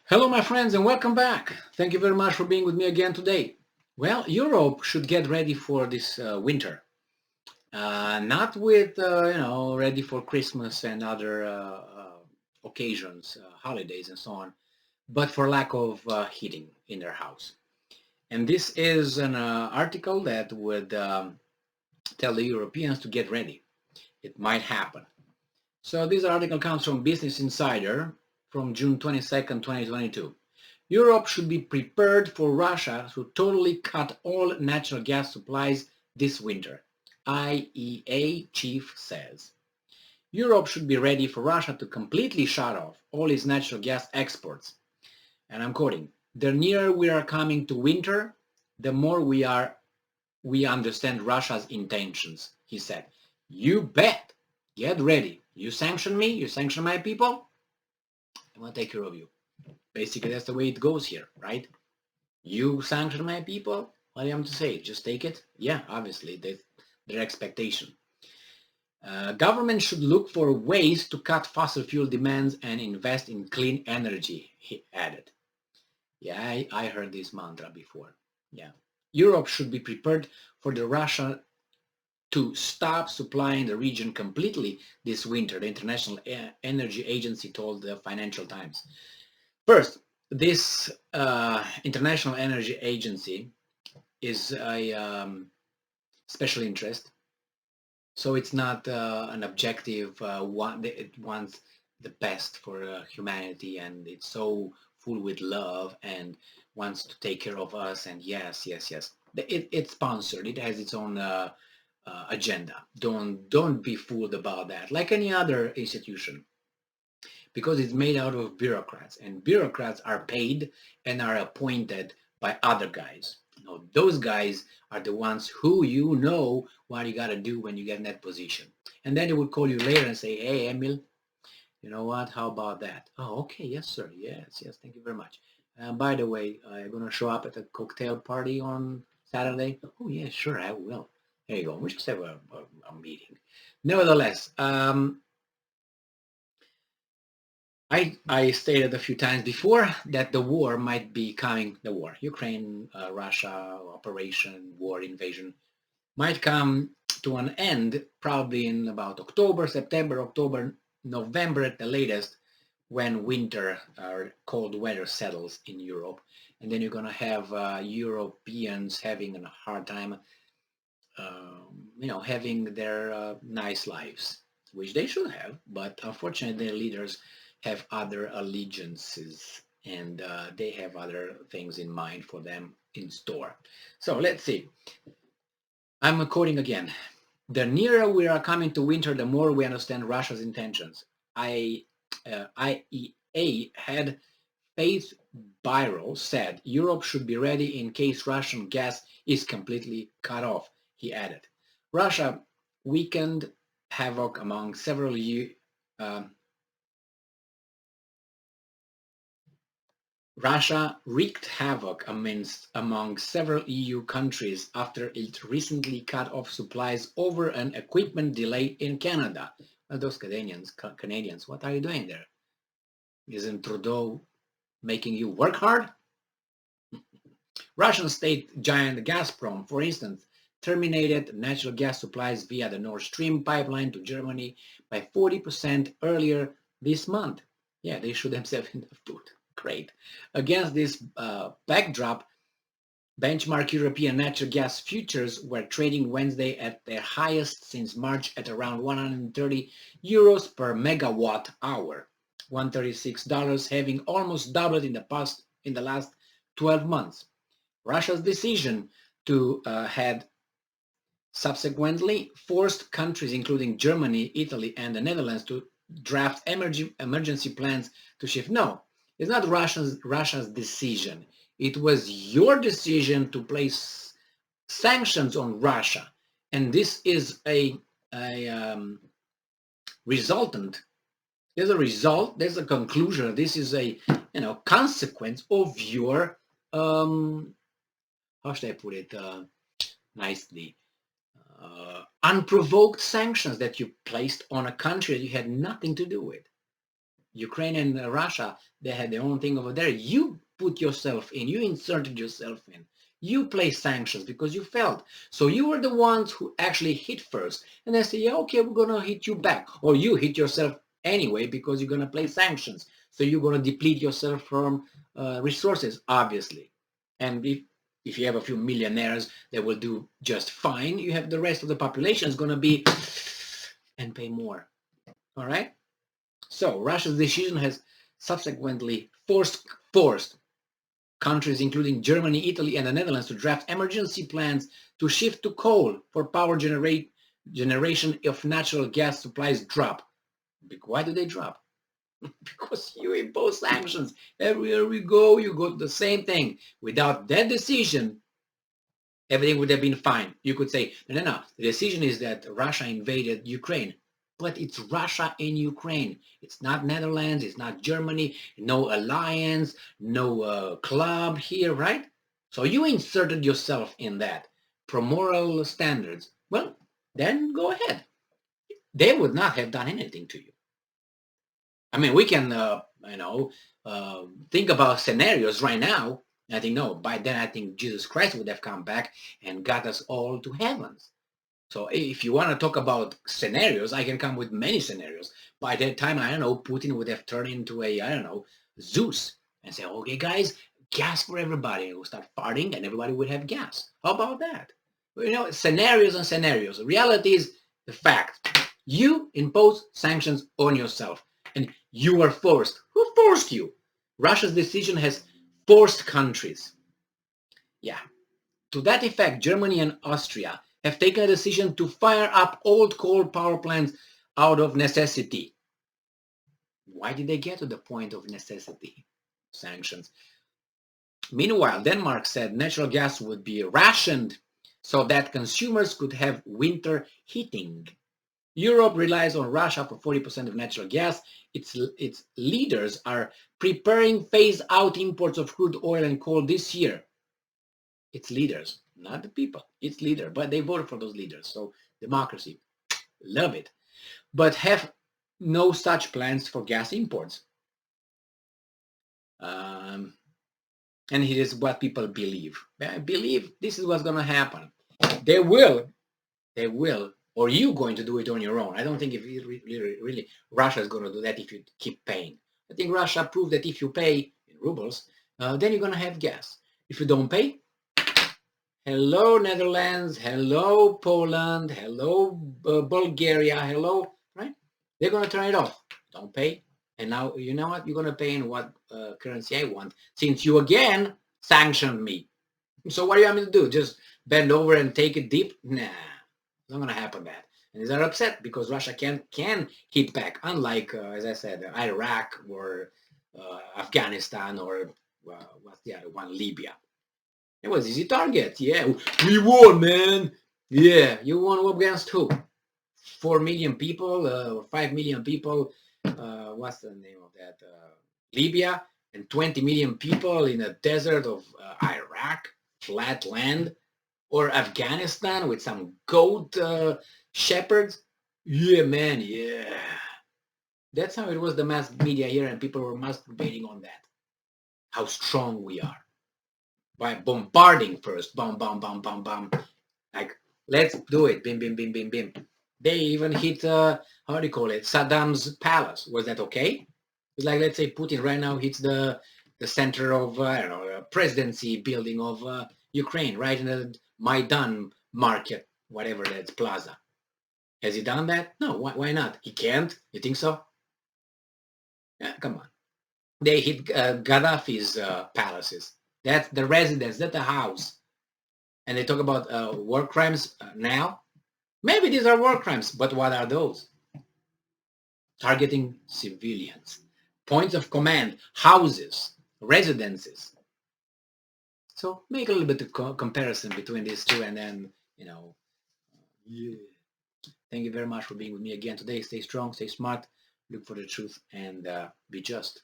Hello, my friends, and welcome back. Thank you very much for being with me again today. Well, Europe should get ready for this winter. Not with, ready for Christmas and other occasions, holidays, and so on, but for lack of heating in their house. And this is an article that would tell the Europeans to get ready. It might happen. So this article comes from Business Insider from June 22nd, 2022. Europe should be prepared for Russia to totally cut all natural gas supplies this winter, IEA chief says. Europe should be ready for Russia to completely shut off all its natural gas exports. And I'm quoting, the nearer we are coming to winter, the more we understand Russia's intentions, he said. You bet. Get ready. You sanction me, you sanction my people, I'm going to take care of you. Basically, that's the way it goes here, right? You sanction my people, what do you have to say? Just take it? Yeah, obviously, their expectation. Government should look for ways to cut fossil fuel demands and invest in clean energy, he added. Yeah, I heard this mantra before. Yeah. Europe should be prepared for the Russia to stop supplying the region completely this winter, the International Energy Agency told the Financial Times. First, this International Energy Agency is a special interest, so it's not an objective one. It wants the best for humanity, and it's so full with love and wants to take care of us. And yes, yes, yes, it's sponsored. It has its own agenda. Don't be fooled about that. Like any other institution, because it's made out of bureaucrats, and bureaucrats are paid and are appointed by other guys. Those guys are the ones who what you got to do when you get in that position. And then they would call you later and say, hey, Emil, you know what? How about that? Oh, okay. Yes, sir. Yes, yes. Thank you very much. By the way, I'm going to show up at a cocktail party on Saturday. Oh, yeah, sure, I will. There you go. We just have a meeting. Nevertheless, I stated a few times before that the war might be coming, Ukraine, Russia, operation, war, invasion, might come to an end probably in about October, November at the latest, when winter or cold weather settles in Europe. And then you're going to have Europeans having a hard time, having their nice lives, which they should have, but unfortunately their leaders have other allegiances, and they have other things in mind for them in store. So let's see. I'm quoting again. The nearer we are coming to winter, the more we understand Russia's intentions. IEA head Faith Byrol said Europe should be ready in case Russian gas is completely cut off, he added. Russia weakened havoc among several Russia wreaked havoc among several EU countries after it recently cut off supplies over an equipment delay in Canada. Well, those Canadians, what are you doing there? Isn't Trudeau making you work hard? Russian state giant Gazprom, for instance, terminated natural gas supplies via the Nord Stream pipeline to Germany by 40% earlier this month. Yeah, they shoot themselves in the foot. Great. Against this backdrop, benchmark European natural gas futures were trading Wednesday at their highest since March at around 130 euros per megawatt hour, $136, having almost doubled in the last 12 months. Russia's decision to had subsequently forced countries including Germany, Italy, and the Netherlands to draft emergency plans to shift. No, it's not Russia's decision. It was your decision to place sanctions on Russia, and this is a resultant. There's a result. There's a conclusion. This is a consequence of your how should I put it nicely? Unprovoked sanctions that you placed on a country that you had nothing to do with. Ukraine and Russia, they had their own thing over there. You put yourself in, you inserted yourself in. You placed sanctions because you felt. So you were the ones who actually hit first. And they say, yeah, okay, we're going to hit you back. Or you hit yourself anyway because you're going to place sanctions. So you're going to deplete yourself from resources, obviously. And if you have a few millionaires that will do just fine, you have the rest of the population is going to be and pay more. All right? So Russia's decision has subsequently forced countries including Germany, Italy, and the Netherlands to draft emergency plans to shift to coal for power generation if natural gas supplies drop. Why do they drop? Because you impose sanctions. Everywhere we go, you got the same thing. Without that decision, everything would have been fine. You could say, no. The decision is that Russia invaded Ukraine. But it's Russia and Ukraine. It's not Netherlands. It's not Germany. No alliance. No club here, right? So you inserted yourself in that. Pro moral standards. Well, then go ahead. They would not have done anything to you. I mean, we can, think about scenarios right now. I think, no, by then I think Jesus Christ would have come back and got us all to heavens. So if you want to talk about scenarios, I can come with many scenarios. By that time, I don't know, Putin would have turned into a, I don't know, Zeus and say, okay, guys, gas for everybody. We'll start farting and everybody would have gas. How about that? You know, scenarios and scenarios. The reality is the fact. You impose sanctions on yourself and you are forced. Who forced you? Russia's decision has forced countries. Yeah. To that effect, Germany and Austria have taken a decision to fire up old coal power plants out of necessity. Why did they get to the point of necessity? Sanctions. Meanwhile, Denmark said natural gas would be rationed so that consumers could have winter heating. Europe relies on Russia for 40% of natural gas. Its leaders are preparing phase-out imports of crude oil and coal this year. Its leaders, not the people, its leader, but they voted for those leaders. So democracy, love it. But have no such plans for gas imports. And it is what people believe. I believe this is what's going to happen. They will, or you going to do it on your own. I don't think if really Russia is going to do that if you keep paying. I think Russia proved that if you pay in rubles, then you're going to have gas. If you don't pay, hello Netherlands, hello Poland, hello Bulgaria, hello, right? They're going to turn it off. Don't pay. And now, you know what? You're going to pay in what currency I want, since you again sanctioned me. So what do you want me to do? Just bend over and take it deep? Nah, it's not going to happen that. And they're upset because Russia can hit back, unlike, as I said, Iraq or Afghanistan or what's the other one, Libya. It was easy target. Yeah, we won, man. Yeah, you won against who? 4 million people or 5 million people. What's the name of that? Libya, and 20 million people in a desert of Iraq, flat land, or Afghanistan with some goat shepherds. Yeah, man, yeah. That's how it was the mass media here, and people were masturbating on that. How strong we are. By bombarding first, bam, bam, bam, bam, bam. Like, let's do it, bim, bim, bim, bim, bim. They even hit, how do you call it, Saddam's palace. Was that okay? It's like, let's say Putin right now hits the center of, I don't know, presidency building of Ukraine, right in the Maidan market, whatever that's plaza. Has he done that? No, why not? He can't? You think so? Yeah, come on. They hit Gaddafi's palaces. That's the residence, that's the house. And they talk about war crimes now. Maybe these are war crimes, but what are those? Targeting civilians, points of command, houses, residences. So make a little bit of comparison between these two, and then, you know, yeah. Thank you very much for being with me again today. Stay strong, stay smart, look for the truth, and be just.